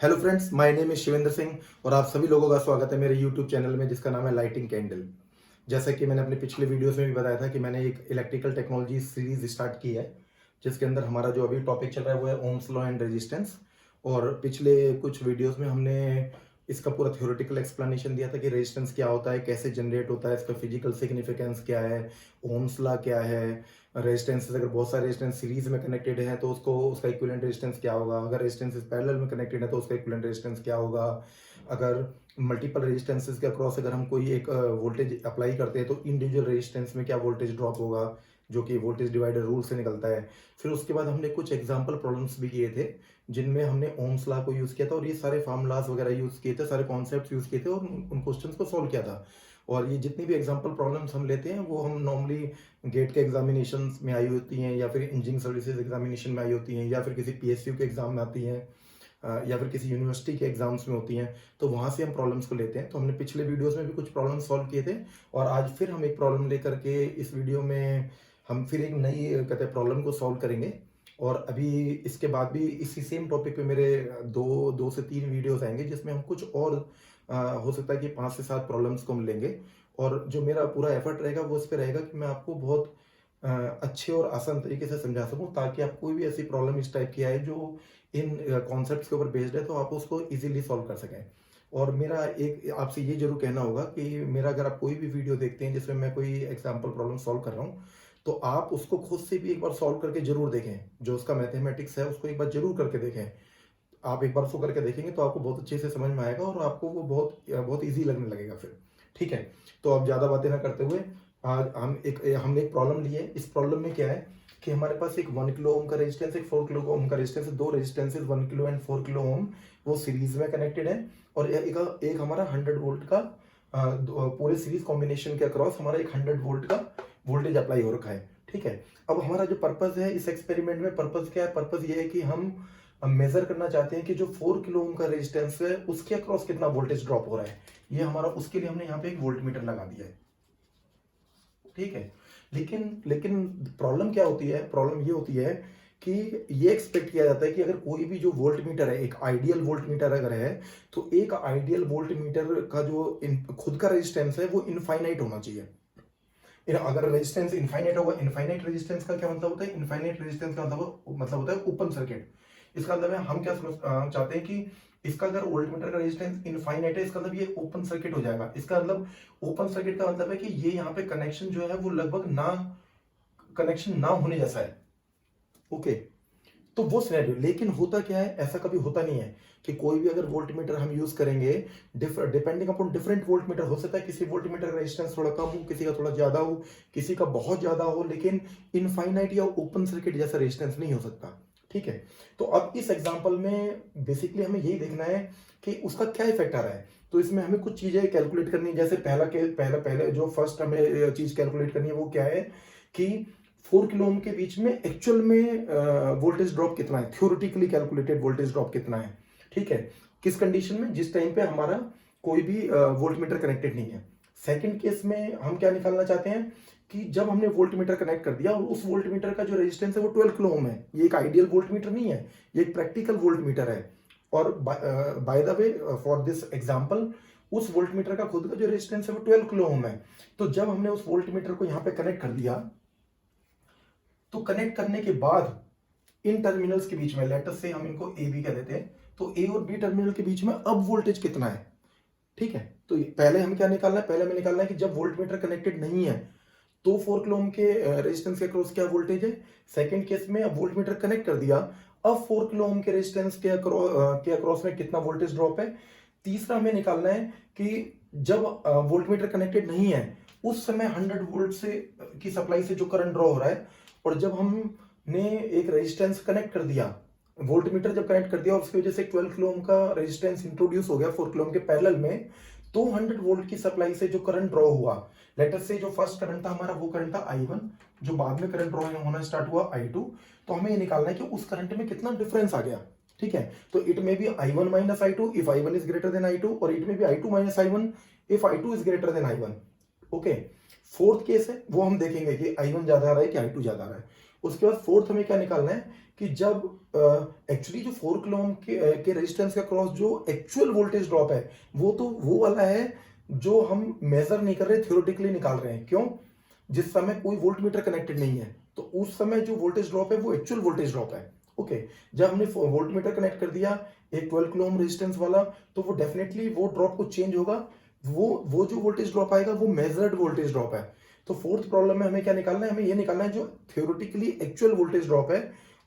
Hello friends, my name is Shivendra Singh और आप सभी लोगों का स्वागत है मेरे यूट्यूब चैनल में जिसका नाम है लाइटिंग कैंडल। जैसा कि मैंने अपने पिछले वीडियोस में भी बताया था कि मैंने एक इलेक्ट्रिकल टेक्नोलॉजी सीरीज स्टार्ट की है, जिसके अंदर हमारा जो अभी टॉपिक चल रहा है वो है ओम्स लॉ एंड रेजिस्टेंस। और पिछले कुछ वीडियोस में हमने इसका पूरा थ्योरेटिकल एक्सप्लेनेशन दिया था कि रेजिस्टेंस क्या होता है, कैसे जनरेट होता है, इसका फिजिकल सिग्निफिकेंस क्या है, ओम्स लॉ क्या है, रेजिस्टेंस अगर बहुत सारे रेजिस्टेंस सीरीज में कनेक्टेड है तो उसको उसका इक्विवेलेंट रेजिस्टेंस क्या होगा, अगर रेजिस्टेंस पैरेलल में कनेक्टेड है तो उसका इक्विवेलेंट रेजिस्टेंस क्या होगा, अगर मल्टीपल रेजिस्टेंसेस के अक्रॉस अगर हम कोई एक वोल्टेज अप्लाई करते हैं तो इंडिविजुअल रेजिस्टेंस में क्या वोल्टेज ड्रॉप होगा, जो कि वोल्टेज डिवाइडर रूल से निकलता है। फिर उसके बाद हमने कुछ एग्जांपल प्रॉब्लम्स भी किए थे जिनमें हमने ओम्स लॉ को यूज़ किया था और ये सारे फार्मूलाज वगैरह यूज़ किए थे, सारे कॉन्सेप्ट्स यूज़ किए थे और उन क्वेश्चंस को सॉल्व किया था। और ये जितनी भी एग्जांपल प्रॉब्लम्स हम लेते हैं वो हम नॉर्मली गेट के एग्जामिनेशन में आई होती हैं या फिर इंजीनियरिंग सर्विसेज एग्जामिनेशन में आई होती हैं या फिर किसी पीएसयू के एग्जाम में आती हैं, या फिर किसी यूनिवर्सिटी के एग्जाम्स में होती हैं, तो वहाँ से हम प्रॉब्लम्स को लेते हैं। तो हमने पिछले वीडियोस में भी कुछ प्रॉब्लम सॉल्व किए थे और आज फिर हम एक प्रॉब्लम लेकर के इस वीडियो में हम फिर एक नई कहते हैं प्रॉब्लम को सॉल्व करेंगे। और अभी इसके बाद भी इसी सेम टॉपिक पे मेरे दो से तीन वीडियोस आएंगे जिसमें हम कुछ और हो सकता है कि 5 से 7 प्रॉब्लम्स को हम लेंगे। और जो मेरा पूरा एफर्ट रहेगा वो इस पे रहेगा कि मैं आपको बहुत अच्छे और आसान तरीके से समझा सकूं, ताकि आप कोई भी ऐसी प्रॉब्लम इस टाइप की आए जो इन कॉन्सेप्ट्स के ऊपर बेस्ड है तो आप उसको इजीली सॉल्व कर सकें। और मेरा एक आपसे ये जरूर कहना होगा कि मेरा अगर आप कोई भी वीडियो देखते हैं जिसमें मैं कोई एग्जाम्पल प्रॉब्लम सॉल्व कर रहा हूँ तो आप उसको खुद से भी एक बार सॉल्व करके जरूर देखें, जो उसका मैथमेटिक्स है उसको एक बार जरूर करके देखें। आप एक बार उसको करके देखेंगे तो आपको बहुत अच्छे से समझ में आएगा और आपको वो बहुत बहुत ईजी लगने लगेगा फिर। ठीक है, तो अब ज़्यादा बातें ना करते हुए आज हमने एक प्रॉब्लम ली है। इस प्रॉब्लम में क्या है कि हमारे पास एक 1 किलो ओम का रेजिस्टेंस, एक 4 किलो ओम का रेजिस्टेंस, दो रेजिस्टेंसेज 1 किलो एंड 4 किलो ओम वो सीरीज में कनेक्टेड है। और एक हमारा 100 वोल्ट का पूरे सीरीज कॉम्बिनेशन के अक्रॉस हमारा एक 100 वोल्ट का वोल्टेज अप्लाई हो रखा है। ठीक है, अब हमारा जो पर्पज है इस एक्सपेरिमेंट में, पर्पज क्या है? पर्पज ये है कि हम मेजर करना चाहते हैं कि जो 4 किलो ओम का रेजिस्टेंस है उसके अक्रॉस कितना वोल्टेज ड्रॉप हो रहा है। ये हमारा, उसके लिए हमने यहाँ पे एक वोल्ट मीटर लगा दिया है। ठीक है, लेकिन लेकिन प्रॉब्लम क्या होती है? प्रॉब्लम ये होती है कि ये एक्सपेक्ट किया जाता है कि अगर कोई भी जो वोल्ट मीटर है, एक आइडियल वोल्ट मीटर अगर है तो एक आइडियल वोल्ट मीटर का जो खुद का रेजिस्टेंस है वो इनफाइनाइट होना चाहिए। अगर रेजिस्टेंस इनफाइनाइट होगा, इनफाइनाइट रेजिस्टेंस का क्या मतलब होता है? इनफाइनाइट रेजिस्टेंस का मतलब होता है ओपन सर्किट। इसका मतलब है हम क्या चाहते हैं कि इसका अगर वोल्टमीटर का रेजिस्टेंस इनफाइनाइट है, इसका मतलब ये ओपन सर्किट हो जाएगा। इसका मतलब ओपन सर्किट का मतलब है कि ये यहाँ पे कनेक्शन जो है वो लगभग ना कनेक्शन ना होने जैसा है। ओके, तो वो सिनेरियो। लेकिन होता क्या है, ऐसा कभी होता नहीं है कि कोई भी अगर वोल्ट मीटर हम यूज करेंगे, depending upon different volt meter, हो सकता है किसी वोल्ट मीटर का रेजिस्टेंस थोड़ा कम हो, किसी का थोड़ा ज्यादा हो, किसी का बहुत ज्यादा हो, लेकिन इनफाइनाइट या ओपन सर्किट जैसा रेजिस्टेंस नहीं हो सकता। ठीक है, तो अब इस एग्जांपल में बेसिकली हमें यही देखना है कि उसका क्या इफेक्ट आ रहा है। तो इसमें हमें कुछ चीजें कैलकुलेट करनी है। जैसे पहले जो फर्स्ट हमें चीज कैलकुलेट करनी है वो क्या है कि 4 किलो ओम के बीच में एक्चुअल में वोल्टेज ड्रॉप कितना है, थ्योरेटिकली कैलकुलेटेड वोल्टेज ड्रॉप कितना है। ठीक है, किस कंडीशन में? जिस टाइम पे हमारा कोई भी वोल्ट मीटर कनेक्टेड नहीं है। सेकंड केस में हम क्या निकालना चाहते हैं कि जब हमने वोल्ट मीटर कनेक्ट कर दिया और उस वोल्ट मीटर का जो रेजिस्टेंस है वो 12 किलो ओम है। ये एक आइडियल वोल्ट मीटर नहीं है, ये एक प्रैक्टिकल वोल्ट मीटर है। और by the way for this example उस वोल्ट मीटर का खुद का जो रेजिस्टेंस है वो 12 किलो ओम है। तो जब हमने उस वोल्ट मीटर को यहाँ पे कनेक्ट कर दिया तो कनेक्ट करने के बाद इन टर्मिनल्स के बीच में, लेटर से हम इनको ए बी कह देते हैं, तो ए और बी टर्मिनल के बीच में अब वोल्टेज कितना है। ठीक है, तो पहले हम क्या निकालना है? पहले हमें निकालना है कि जब वोल्ट मीटर कनेक्टेड नहीं है तो 4 किलो ओम के रेजिस्टेंस के अक्रॉस क्या वोल्टेज है। सेकंड केस में अब वोल्ट मीटर कनेक्ट कर दिया, अब 4 किलो ओम के रेजिस्टेंस के अक्रॉस में कितना वोल्टेज ड्रॉप है। तीसरा हमें निकालना है कि जब वोल्ट मीटर कनेक्टेड नहीं है उस समय 100 वोल्ट से की सप्लाई से जो करंट ड्रॉ हो रहा है, और जब हमने एक रेजिस्टेंस कनेक्ट कर दिया, वोल्ट मीटर जब कनेक्ट कर दिया और उसकी वजह से 12 किलो ओम का रेजिस्टेंस इंट्रोड्यूस हो गया 4 किलो ओम के पैरेलल में, तो 100 वोल्ट की सप्लाई से जो करंट ड्रॉ हुआ, लेटर से जो फर्स्ट करंट था हमारा वो करंट था I1, जो बाद में करंट ड्रॉ होना स्टार्ट हुआ I2। तो हमें ये निकालना है कि उस करंट में कितना डिफरेंस आ गया। ठीक है, तो it may be I1 minus I2 if I1 is greater than I2, और it may be I2 minus I1 if I2 is greater than I1। Okay, fourth case है वो हम देखेंगे कि I1 ज्यादा आ रहा है कि I2 ज्यादा आ रहा है। उसके बाद फोर्थ हमें क्या निकालना है कि जब एक्चुअली जो 4 किलो ओम के रेजिस्टेंस का क्रॉस जो एक्चुअल वोल्टेज ड्रॉप है वो तो वो वाला है जो हम मेजर नहीं कर रहे, थ्योरेटिकली निकाल रहे हैं। क्यों? जिस समय कोई वोल्ट मीटर कनेक्टेड नहीं है तो उस समय जो वोल्टेज ड्रॉप है वो एक्चुअल वोल्टेज ड्रॉप है। ओके, जब हमने वोल्ट मीटर कनेक्ट कर दिया एक 12 किलो ओम रेजिस्टेंस वाला तो वो डेफिनेटली वो ड्रॉप को चेंज होगा, वो जो वोल्टेज ड्रॉप आएगा वो मेजर्ड वोल्टेज ड्रॉप है। तो फोर्थ प्रॉब्लम में हमें क्या निकालना है? हमें ये निकालना है जो थ्योरेटिकली एक्चुअल वोल्टेज ड्रॉप है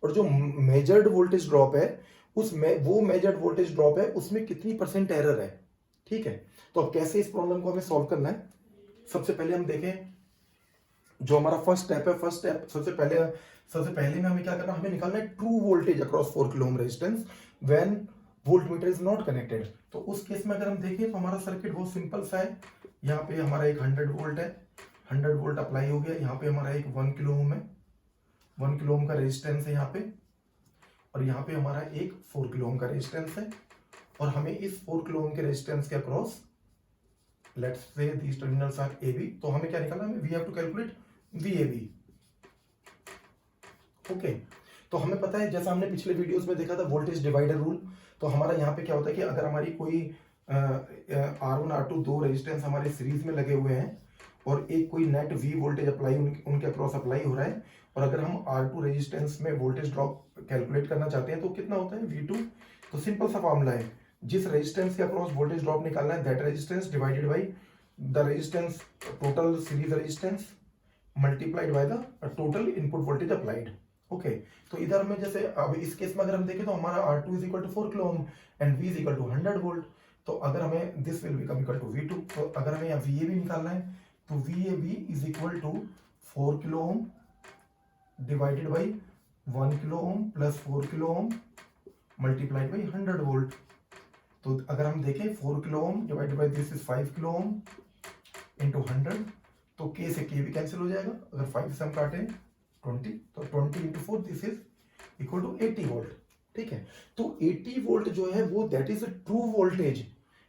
और जो मेजर्ड वोल्टेज ड्रॉप है उसमें वो मेजर्ड वोल्टेज ड्रॉप है उसमें कितनी परसेंट एरर है। ठीक है, तो अब कैसे इस प्रॉब्लम को हमें सॉल्व करना है? सबसे पहले हम देखें जो हमारा फर्स्ट स्टेप है। फर्स्ट स्टेप सबसे पहले में हमें क्या करना है? हमें निकालना है true voltage across 4 kilo ohm resistance when volt meter is not connected. तो उस केस में अगर हम देखें तो हमारा सर्किट बहुत सिंपल सा है। यहाँ पे हमारा एक 100 वोल्ट है, 100 वोल्ट अप्लाई हो गया। यहाँ पे हमारा एक 1 किलो ओम है, 1 किलो ओम का रेजिस्टेंस है यहाँ पे, और यहाँ पे हमारा एक 4 किलो ओम का रेजिस्टेंस है। और हमें इस 4 किलो ओम के रेजिस्टेंस के across let's say these terminals are A B, तो हमें क्या निकालना है? We have to calculate VAB। Okay, तो हमें पता है जैसा हमने पिछले वीडियोस में देखा था वोल्टेज डिवाइडर रूल, तो हमारा यहाँ पे क्या होता है कि अगर हमारी कोई R1 R2 दो रेजिस्टेंस हमारे सीरीज में लगे हुए हैं और एक कोई नेट V वोल्टेज अप्लाई उनके अक्रॉस अप्लाई हो रहा है, और अगर हम R2 रेजिस्टेंस में वोल्टेज ड्रॉप कैलकुलेट करना चाहते हैं तो कितना होता है? V2। तो सिंपल सा फॉर्मूला है, जिस रेजिस्टेंस के अक्रॉस वोल्टेज ड्रॉप निकालना है that resistance divided by the resistance total series resistance multiplied by the total input voltage applied. Okay, तो इधर में जैसे अब इस केस में अगर हम देखें तो हमारा R2 is equal to 4 kilo ohm and V is equal to 100 volt. तो अगर हमें this will become equal to V2, तो अगर हमें यहाँ VAB निकालना है तो VAB is equal to 4 kilo ohm divided by 1 kilo ohm plus 4 kilo ohm multiplied by 100 volt. तो अगर हम देखें 4 kilo ohm divided by this is 5 kilo ohm into 100, तो K से K भी कैंसिल हो जाएगा। अगर 5 से हम काटें 20, तो 20 into 4 this is equal to 80 volt. ठीक है, तो 80 वोल्ट जो है वो that is a true voltage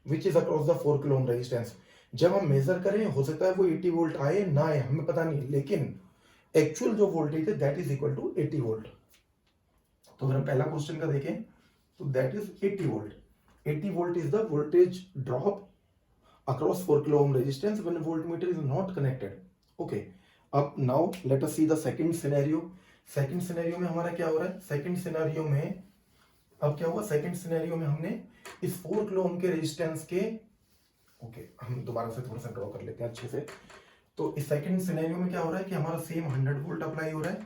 which is across the 4 kilo ohm resistance. जब हम मेजर करें हो सकता है वो 80 वोल्ट आए ना आए, हमें पता नहीं, लेकिन एक्चुअल जो वोल्टेज है that is equal to 80 volt. तो अगर हम पहला क्वेश्चन का देखें तो that is 80 volt. 80 volt is the voltage drop across 4 kilo ohm resistance when voltmeter is not connected. Okay, अब now let us see the second scenario. Second scenario में हमारा क्या हो रहा है? सेकंड सिनेरियो में अब क्या हुआ? सेकंड सिनेरियो में हमने इस 4 किलो ओम के रेजिस्टेंस के ओके हम दोबारा से थोड़ा सा ड्रॉ कर लेते हैं अच्छे से। तो इस सेकंड सिनेरियो में क्या हो रहा है कि हमारा सेम 100 वोल्ट अप्लाई हो रहा है।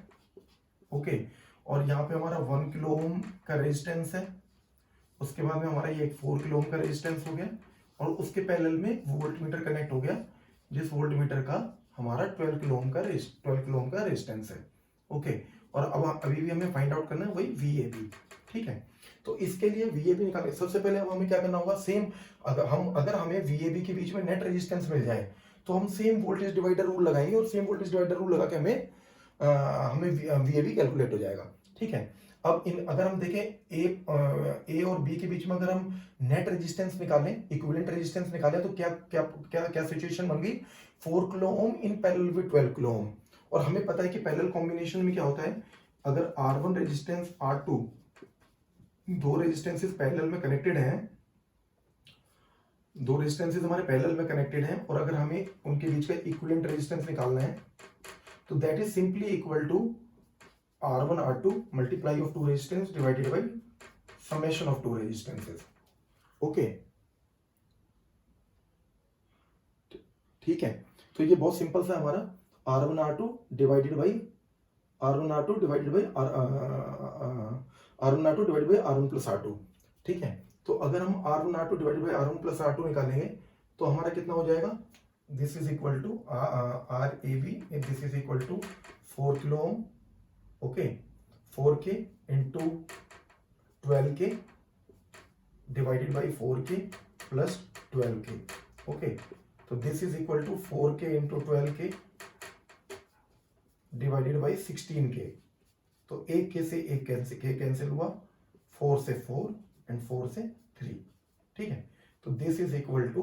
ओके, और यहाँ पे हमारा 1 किलो ओम का रेजिस्टेंस है, उसके बाद में हमारा ये एक 4 किलो ओम का रेजिस्टेंस हो गया, और उसके पैरेलल में वोल्ट मीटर कनेक्ट हो गया जिस वोल्ट मीटर का हमारा 12 किलो ओम का रेजिस्टेंस है। ओके, और अब अभी भी हमें फाइंड आउट करना है वही VAB। ठीक है, तो इसके लिए VAB निकालें। सबसे पहले अब हमें क्या करना होगा? सेम अगर हमें VAB के बीच में नेट रेजिस्टेंस मिल जाए तो हम सेम वोल्टेज डिवाइडर रूल लगाएंगे, और सेम वोल्टेज डिवाइडर रूल लगा के हमें VAB कैलकुलेट हो जाएगा। ठीक है, अब अगर हम देखें ए और बी के बीच में अगर हम नेट रेजिस्टेंस निकालें, इक्विवेलेंट रेजिस्टेंस निकालें, तो क्या क्या क्या क्या सिचुएशन बन गई? 4 kilo Om in parallel with 12 kilo ohm. और हमें पता है कि पैरेलल कॉम्बिनेशन में क्या होता है? अगर R1 रेजिस्टेंस R2 दो रेजिस्टेंसेस पैरेलल में कनेक्टेड हैं, दो रेजिस्टेंसेस हमारे पैरेलल में कनेक्टेड हैं, और अगर हमें उनके बीच का इक्विवेलेंट रेजिस्टेंस निकालना है तो that is simply equal to R1 R2 multiply of two resistance divided by summation of two resistances. Okay, ठीक है, तो ये बहुत सिंपल सा हमारा R1 R2 divided by R1 R2 divided by R1 R2 divided by R1 plus R2। ठीक है, तो अगर हम R1 R2 divided by R1 plus R2 निकालेंगे तो हमारा कितना हो जाएगा? This is equal to RAB, this is equal to 4 kilo ohm. Okay, 4K into 12K divided by 4K plus 12K। Okay, तो this is equal to 4K into 12K divided by 16K। तो एक K से एक cancel हुआ, 4 से 4 and 4 से 3। ठीक है, तो this is equal to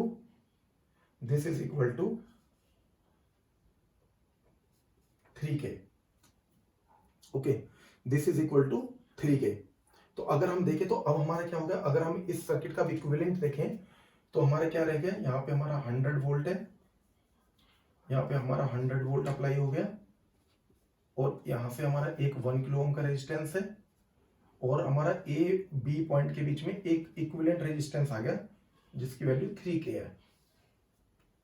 3K। Okay, this is equal to 3K। तो अगर हम देखें तो अब हमारा क्या हो गया, अगर हम इस सर्किट का इक्विवेलेंट देखें तो हमारा क्या रह गया, यहाँ पे हमारा 100 वोल्ट है, यहाँ पे हमारा 100 वोल्ट अप्लाई हो गया, और यहाँ से हमारा एक 1 किलो ओम का रेजिस्टेंस है, और हमारा ए बी पॉइंट के बीच में एक इक्विवेलेंट रेजिस्टेंस आ गया जिसकी वैल्यू 3K है।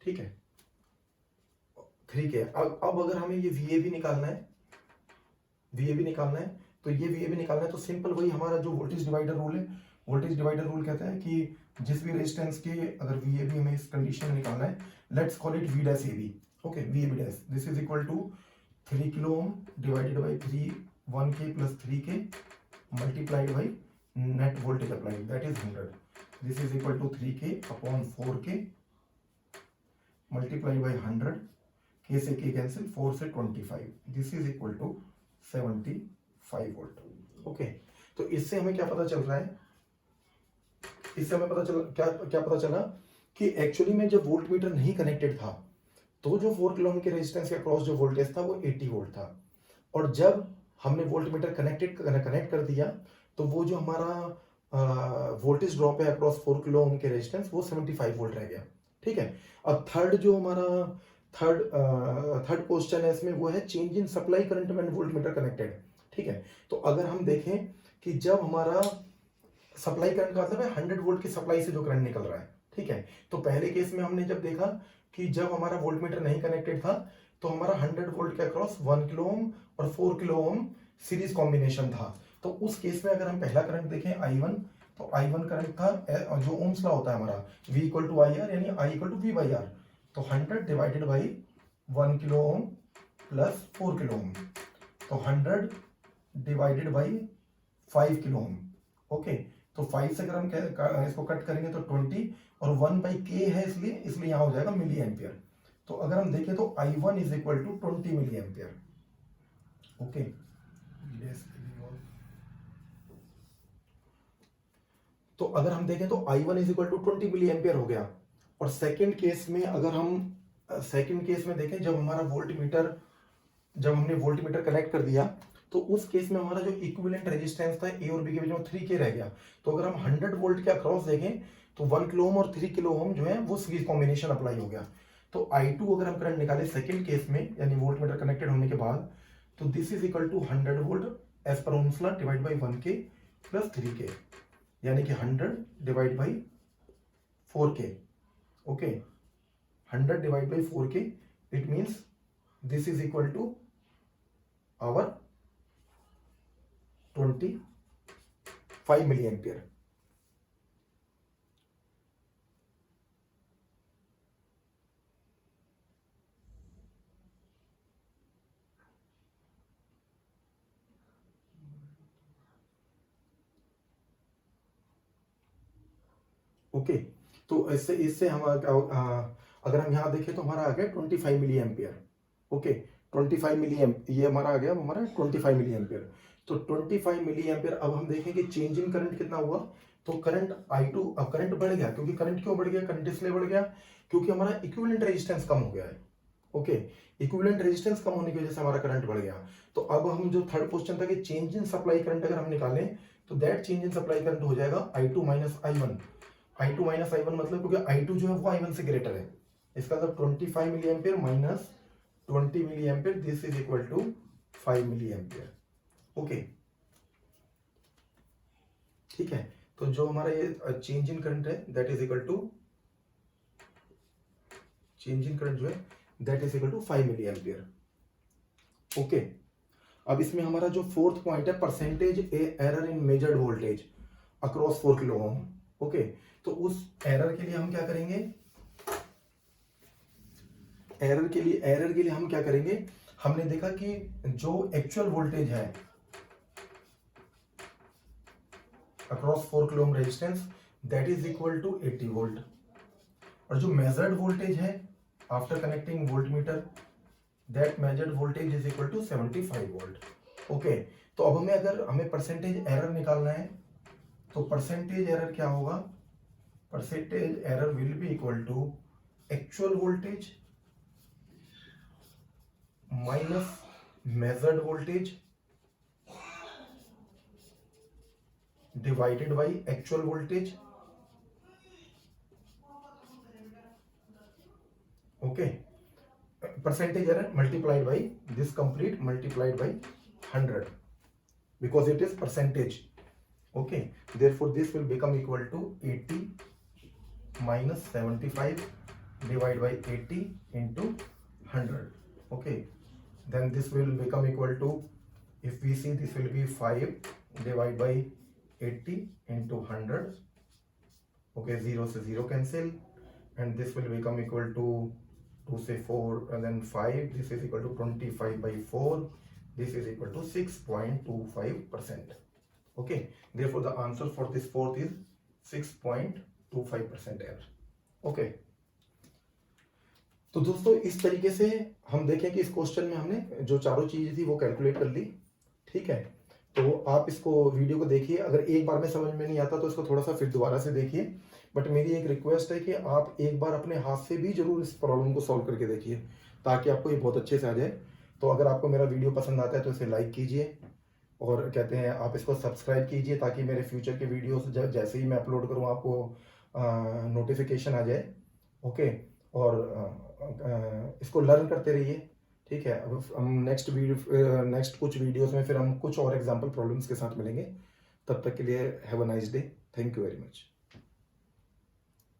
ठीक है, 3K। अब अगर हमें ये VAB निकालना है, VAB निकालना है, तो ये VAB निकालना है तो सिंपल वही हमारा जो वोल्टेज डिवाइडर रूल है, वोल्टेज डिवाइडर रूल कहता है कि जिस भी रेजिस्टेंस के अगर VAB हमें इस कंडीशन में निकालना है, let's call it V dash AB। Okay, VAB dash this is equal to 3 kilo ohm divided by 1K plus 3K multiplied by net voltage applied, that is 100। This is equal to 3K upon 4K multiplied by 100, K से K cancel, 4 से 25, this is equal to 75 volt. Okay, तो इससे हमें क्या पता चल रहा है, इससे हमें पता चला क्या पता चला कि एक्चुअली में जब वोल्ट मीटर नहीं कनेक्टेड था तो जो 4 किलो ओम के रेजिस्टेंस के अक्रॉस जो वोल्टेज था वो 80 वोल्ट था, और जब हमने वोल्ट मीटर कनेक्ट कर दिया तो वो जो हमारा वोल्टेज ड्रॉप है अक्रॉस 4 किलो ओम के रेजिस्टेंस वो 75 वोल्ट रह गया। ठीक है, अब थर्ड जो हमारा थर्ड क्वेश्चन है इसमें वो है change in supply current when volt meter connected. ठीक है, तो अगर हम देखें कि जब हमारा सप्लाई करंट का मतलब है 100 वोल्ट की सप्लाई से जो करंट निकल रहा है, ठीक है, तो पहले केस में हमने जब देखा कि जब हमारा वोल्ट मीटर नहीं कनेक्टेड था तो हमारा 100 वोल्ट के अक्रॉस 1 किलो ओम और 4 किलो ओम सीरीज कॉम्बिनेशन था। तो उस केस में अगर हम पहला करंट देखें I1, तो I1 करंट था जो ओम्स लॉ होता है हमारा V इक्वल टू IR यानी I equal to V by R, तो 100 divided by 1 kilo ohm plus 4 kilo ohm, तो 100 divided by 5 kilo ohm. Okay, तो 5 से अगर हम इसको कट करेंगे तो 20, और 1 बाई K है इसलिए यहाँ हो जाएगा मिली एम्पियर। तो अगर हम देखें तो I1 is equal to 20 milli ampere. Okay, तो अगर हम देखें तो I1 is equal to 20 milli ampere हो गया। और सेकेंड केस में अगर हम देखें जब हमारा जब हमने वोल्ट मीटर कनेक्ट कर दिया तो उस केस में हमारा जो इक्विवेलेंट रेजिस्टेंस था ए और बी के बीच में 3K रह गया। तो अगर हम 100 वोल्ट के अक्रॉस देखें तो 1 किलो ओम और 3 किलो ओम जो है वो सीरीज कॉम्बिनेशन अप्लाई हो गया। तो I2 अगर हम करंट निकाले सेकेंड केस में यानी वोल्ट मीटर कनेक्टेड होने के बाद, तो this is equal to 100 volt as पर ohm's law divide by 1K plus 3K, यानी कि 100 divide by 4K। Okay, 100 divide by 4K, it means this is equal to our 25 milli ampere. Okay, तो इससे हम अगर हम यहाँ देखें तो हमारा आ गया 25 मिली एम्पियर। ओके, 25 मिली ये हमारा आ गया, हमारा 25 मिली एम्पियर। तो 25 मिली एम्पियर। अब हम देखें कि चेंज इन करंट कितना हुआ, तो करंट I2 अब करंट बढ़ गया, क्योंकि करंट क्यों बढ़ गया, करंट इसलिए बढ़ गया क्योंकि हमारा इक्विवेलेंट रेजिस्टेंस कम हो गया है। ओके, इक्विवेलेंट रेजिस्टेंस कम होने की वजह से हमारा करंट बढ़ गया। तो अब हम जो थर्ड क्वेश्चन था कि चेंज इन सप्लाई करंट अगर हम निकालें तो that change in supply current हो जाएगा I2 minus I1। I2 minus I1 मतलब क्योंकि I2 जो है वो I1 से ग्रेटर है, इसका मतलब 25 milli ampere minus 20 milli ampere, this is equal to 5 milli ampere. Okay, ठीक है, तो जो हमारा ये चेंज इन करंट है that is equal to change in current जो है that is equal to 5 milli ampere. Okay, अब इसमें हमारा जो फोर्थ पॉइंट है percentage error in measured voltage across 4 kilo ohm. Okay, तो उस एरर के लिए हम क्या करेंगे, एरर के लिए हम क्या करेंगे, हमने देखा कि जो एक्चुअल वोल्टेज है across 4 kilo ohm resistance that is equal to 80 volt, और जो मेजर्ड वोल्टेज है after connecting volt meter that measured voltage is equal to 75 volt. Okay, तो अब अगर हमें परसेंटेज एरर निकालना है तो परसेंटेज एरर क्या होगा, percentage error will be equal to actual voltage minus measured voltage divided by actual voltage. Okay, percentage error multiplied by this complete multiplied by 100 because it is percentage. Okay, therefore this will become equal to 80 minus 75 divided by 80 into 100. Okay, then this will become equal to, if we see, this will be 5 divided by 80 into 100. Okay, 0 से 0 cancel, and this will become equal to 2 से 4 and then 5. This is equal to 25 by 4. This is equal to 6.25%. Okay, therefore the answer for this fourth is 6.25% error. Okay, तो दोस्तों इस तरीके से हम देखें कि इस क्वेश्चन में हमने जो चारों चीजें थी वो कैलकुलेट कर ली। ठीक है, तो आप इसको वीडियो को देखिए, अगर एक बार में समझ में नहीं आता तो इसको थोड़ा सा फिर दोबारा से देखिए, बट मेरी एक रिक्वेस्ट है कि आप एक बार अपने हाथ से भी जरूर इस प्रॉब्लम को सॉल्व करके देखिए ताकि आपको ये बहुत अच्छे से आ जाए। तो अगर आपको मेरा वीडियो पसंद आता है तो इसे लाइक कीजिए और कहते हैं आप इसको सब्सक्राइब कीजिए ताकि मेरे फ्यूचर के वीडियोस जैसे ही मैं अपलोड करूँ आपको नोटिफिकेशन आ जाए। ओके, और इसको लर्न करते रहिए। ठीक है, अब हम नेक्स्ट कुछ वीडियोस में फिर हम कुछ और एग्जांपल प्रॉब्लम्स के साथ मिलेंगे। तब तक के लिए have a nice day. Thank you very much.